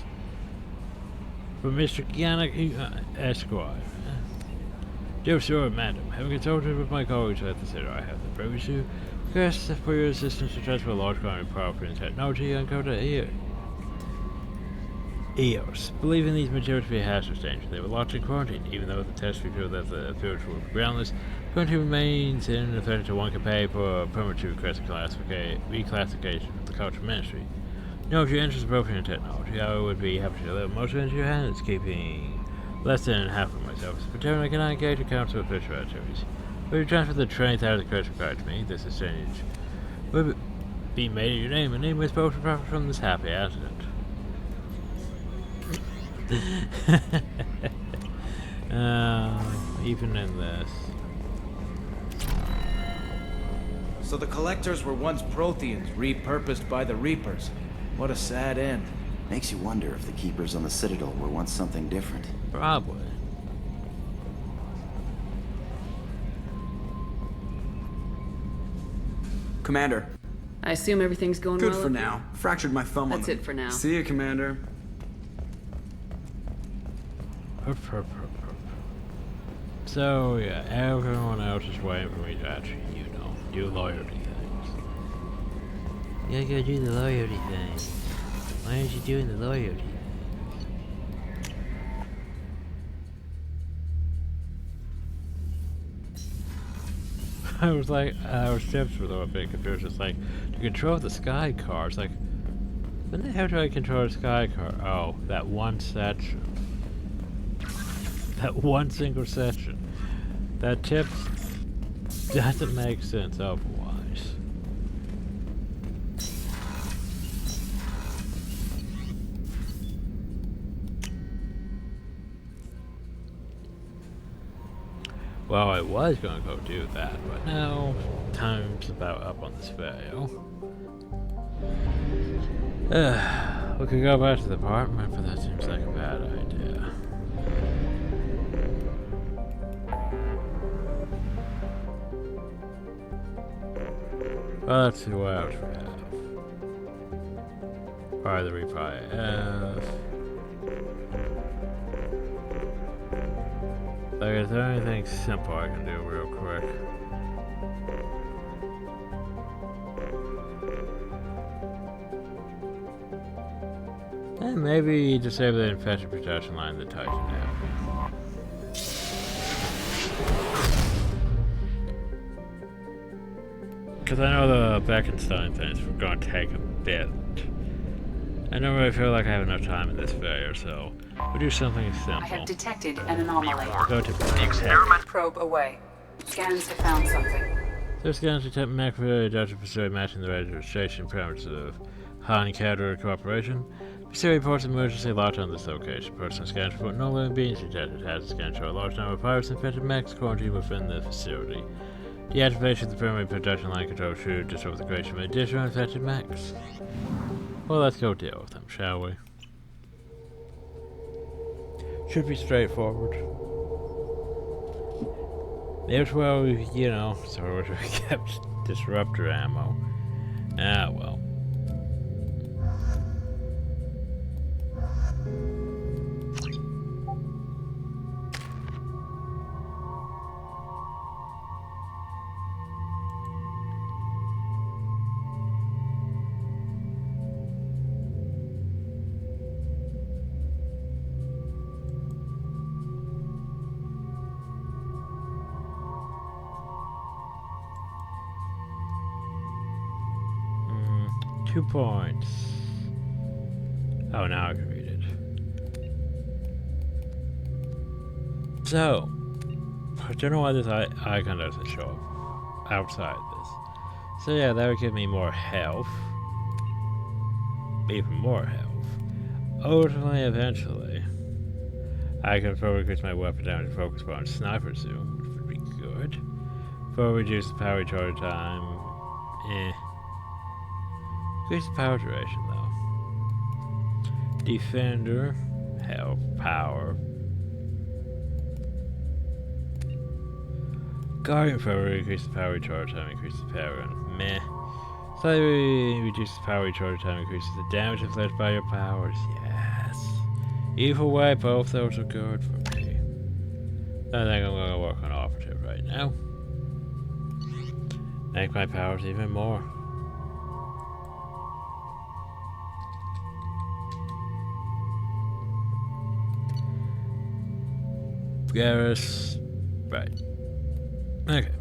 But Mr. Yannick Esquire. Dear sir, madam, having consulted with my colleagues at the center, I have the privilege to request for your assistance to transfer a large quantity of property and technology and go to EOS. Believing these materials to be a hazardous danger, they were locked in quarantine, even though the test revealed that the fields were groundless. Quarantine remains in effect until one can pay for a permit to request reclassification of the Culture Ministry. If your interest is broken in technology, I would be happy to let most into your hands, keeping less than half of myself. But I cannot engage in council official activities. Will you transfer the 20,000 credits required to me? This exchange will be made in your name, and name was supposed to profit from this happy accident. Even in this. So the Collectors were once Protheans, repurposed by the Reapers. What a sad end. Makes you wonder if the Keepers on the Citadel were once something different. Probably. Commander. I assume everything's going Good well. for now. Fractured my thumb on That's it for now. See you, Commander. So, yeah, everyone else is waiting for me to actually, do loyalty things. You gotta do the loyalty things. Why aren't you doing the loyalty things? I was tips for a bit confused. It's like, to control the sky car, it's like, when the hell do I control a sky car? Oh, that one section. That one single section. That tip doesn't make sense otherwise. Well, I was going to go do that, but now time's about up on this video. We could go back to the apartment, but that seems like a bad idea. Well, let's see what else we have. By the RePlay F. Like, is there anything simple I can do real quick? And maybe disable the infection protection line that ties you down. Because I know the Bekenstein things are going to take a bit. I don't really feel like I have enough time in this failure, so we'll do something simple. I have detected an anomaly. Go to the experiment probe away. Scans have found something. So scans detect macro data facility matching the registration parameters of Han Cadre Corporation. Facility reports emergency lockdown on this location. Personal scans report no living beings detected. Hazard scans show a large number of virus infected mechs quarantined within the facility. Deactivation of the primary protection line control should disrupt the creation of additional infected mechs. Well, let's go deal with them, shall we? Should be straightforward. There's where we, you know, sort of kept disruptor ammo. Ah, well. .2 points. Oh, now I can read it. So, I don't know why this icon doesn't show up outside this. So yeah, that would give me more health. Even more health. Ultimately, eventually, I can probably increase my weapon damage focus bar on sniper zoom, which would be good. For reduce the power recharge time. Increase the power duration though. Defender, health, power. Guardian forever increase the power recharge time, increase the power and meh. Slightly reduces the power recharge time, increases the damage inflicted by your powers. Yes. Either way, both those are good for me. I think I'm gonna work on operative right now. Make my powers even more. Garrus. Right. Okay.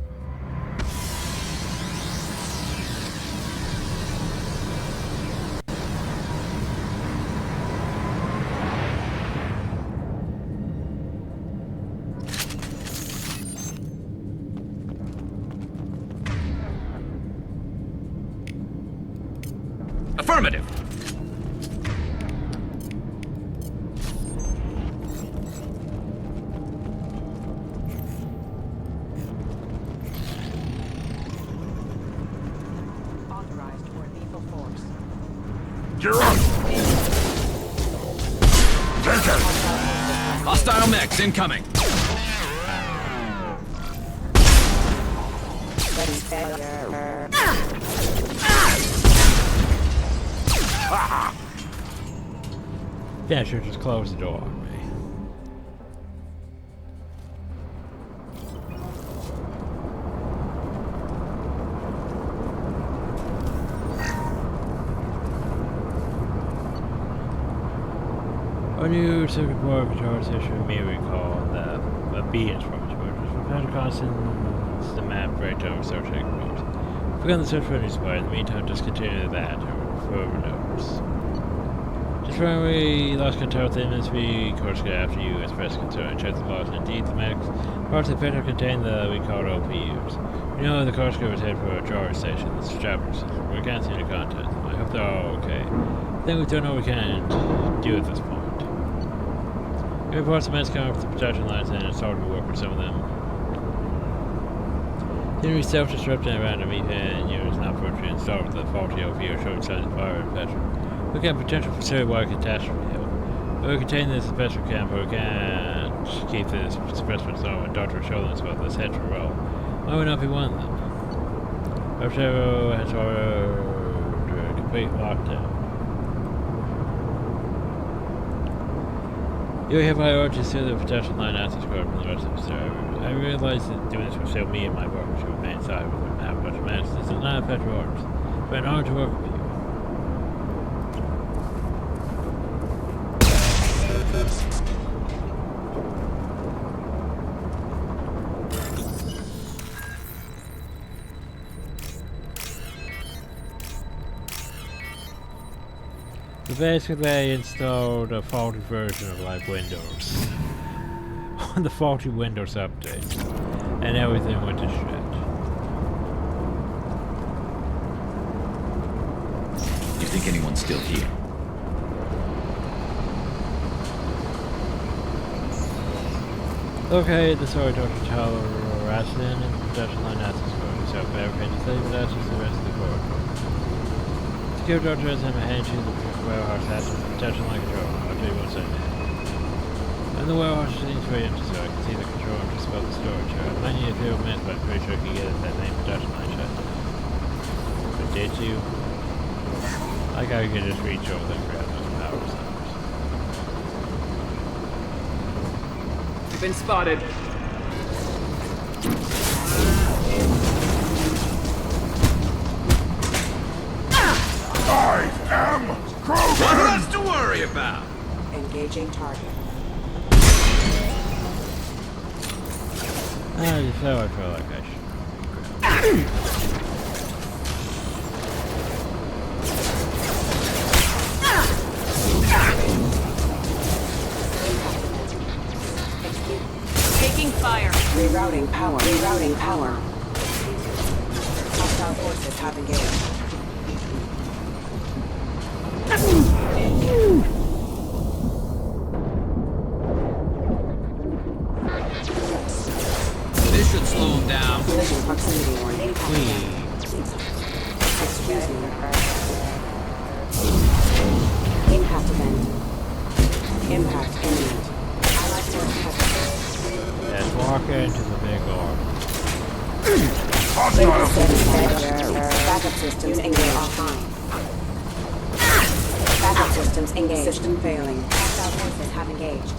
Affirmative. You're up! Hostile mechs incoming. Yeah, sure, just close the door on me. A new circuit board control station may recall the obedience project, which was prepared to constant the map breakdown of search groups. Begun the search for a new spy. In the meantime, just continue that or further notice. Just when we lost control of the MSV course after you expressed concern, check the logs. Indeed, the mechs parts of the picture contain the recalled OPUs. We know the course was headed for a charge station, the Strapper system. We can't see any content. I hope they're all okay. I think we've done all we can do at this point. We reports the mess coming up the protection lines and started to work with some of them. Then we self-destructing around a VPN unit is not virtually installed with the faulty OPU showing signs of fire and infection. We got potential for city-wide catastrophe here. We contain this special camp, but we can't keep this specimens on when Dr. Sheldon's about this head to roll. Why would not be one of them? Dr. has ordered a complete lockdown. You have priorities to the potential 9 access code from the rest of the server. I realize that doing this will show me and my workers who remain inside with them have a bunch of masters. This does not affect your orders. But in order to work with you. So basically they installed a faulty version of like Windows. On the faulty Windows update. And everything went to shit. You think anyone's still here? Okay, the story Dr. Tyler Rassin and production line access code. So fabricated to save it access to the rest of the corridor. Secure Dr. Rassin and hand you the warehouse access to protection line control. I'll tell you one second. And the warehouse seems very empty, so I can see the control room just above the storage area. I might need a few minutes, but I'm pretty sure I can get at that main production line shut down. But did you? Like how you can just reach over there and grab those power centers. You've been spotted. I am Krogan! What else to worry about? Engaging target. So I feel like I should. Taking fire. Rerouting power. Rerouting power. Hostile forces have engaged. This should slow him down. Collision proximity warning. Excuse me. Impact event. Impact imminent. Allied force has. Let's walk into the big orb. Backup systems engaged. Offline. Backup systems engaged. System failing. Hostile forces have engaged.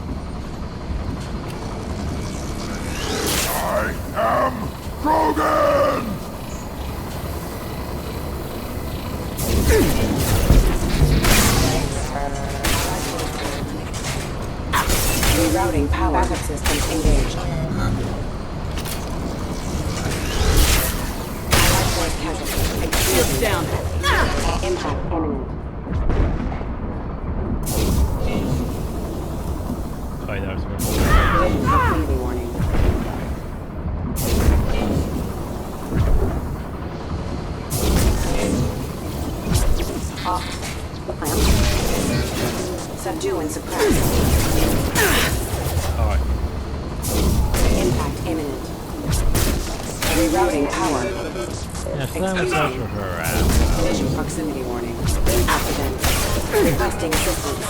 I am Krogan! Rerouting power. Backup systems engaged. Allied force casualty. Shields down. Impact imminent. Oh, that was Collision proximity warning. Subdue and suppress. Alright. Impact imminent. Rerouting power. Yes, that was also her ass. Collision proximity warning. Accident. Requesting assistance.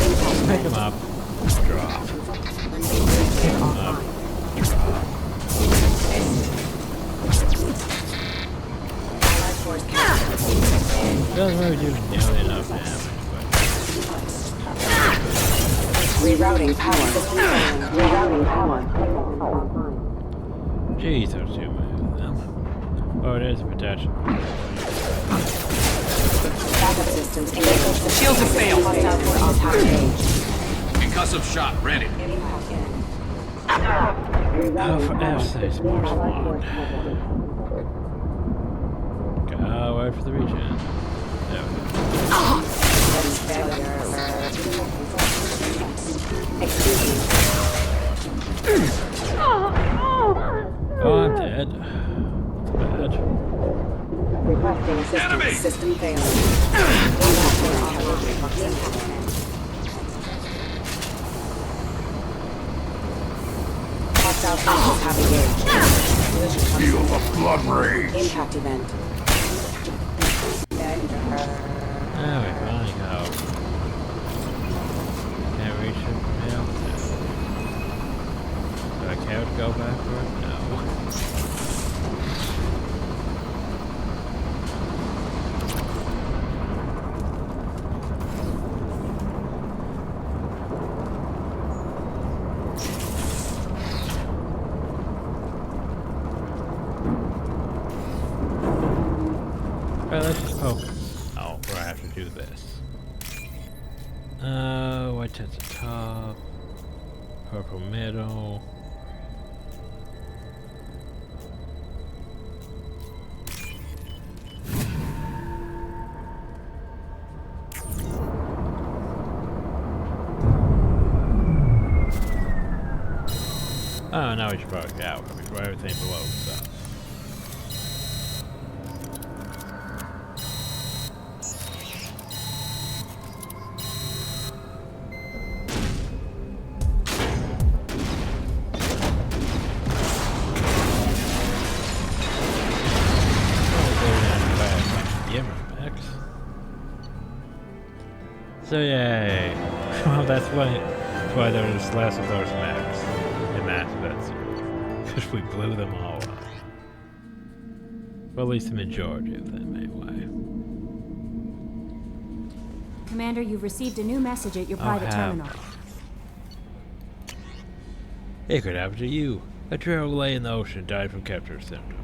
Impact Pick him up. Drop. Pick him up. Drop. Allied force captured. Doesn't really do nearly enough damage, but... Rerouting power. Rerouting power. Jeez, that was too bad. Oh, it is protection. Backup systems engaged. The shields have failed. Hostile forces have engaged. Concussive shot ready. Oh, for F's sake, March 1. Gotta wait for the regen. There we go. Excuse me. Oh, I'm dead. That's bad. Requesting assistance. Enemy! System failing. Hostile forces have engaged. Feel the blood rage! Impact event. There we finally go. Can't reach it from here. Do I care to go back for it? No. Alright, let's just focus. Oh, we're gonna have to do this. White tents at top. Purple middle. Oh, now we should probably get out. We should put everything below stuff. So yay. Well, that's why there's less of those maps in Mass Effect series. Because we blew them all up. Well, at least the majority of them, anyway. Commander, you've received a new message at your private terminal. It could happen to you. A trail lay in the ocean died from capture syndrome.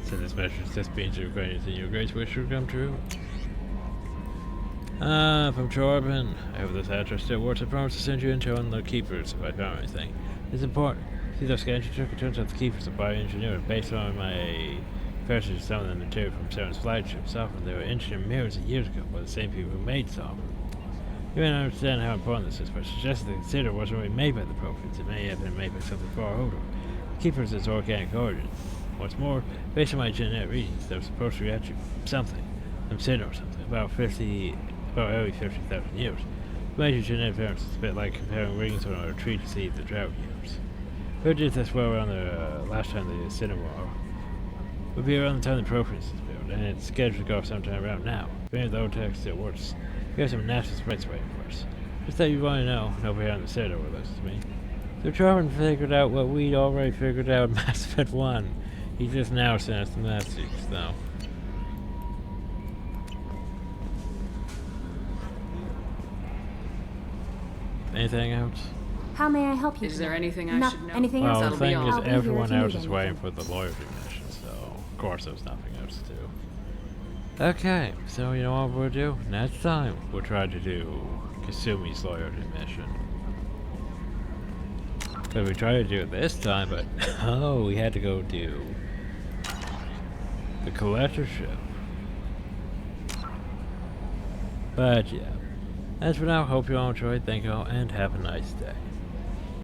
So this message just means you're going to see your great wish will come true. From Corbin. I hope this address still works. I promise to send you intel on the Keepers if I found anything. It's important. See those scans you took? It turns out the Keepers are bioengineered. Based on my research, some of the material from Cern's flagship Sovereign. They were engineered millions of years ago by the same people who made Sovereign. You may not understand how important this is, but suggested that the consider wasn't really made by the Prophets. It may have been made by something far older. The Keepers is organic origin. What's more, based on my genetic readings, they were supposed to react to something, some sin or something, about early 50,000 years. Major genetic variance is a bit like comparing rings on a tree to see the drought years. Who did this well around the last time the Sinner War? Would be around the time the Prophets is built, and it's scheduled to go off sometime around now. If any of the old text still works, we have some national spreads waiting for us. Just that you want to know, nobody on the Sinner will listen to me. So Charmin figured out what we'd already figured out in Mass Effect 1. He just now sent us the message, though. Anything else? How may I help you? Is there anything I should know? Anything else? Well, the thing is, everyone else is anything. waiting for the loyalty mission, so of course there's nothing else to do. Okay, so you know what we'll do? Next time, we'll try to do Kasumi's loyalty mission. But we tried to do it this time, but oh, we had to go do the collector ship. But yeah, as for now, hope you all enjoyed, thank you all, and have a nice day.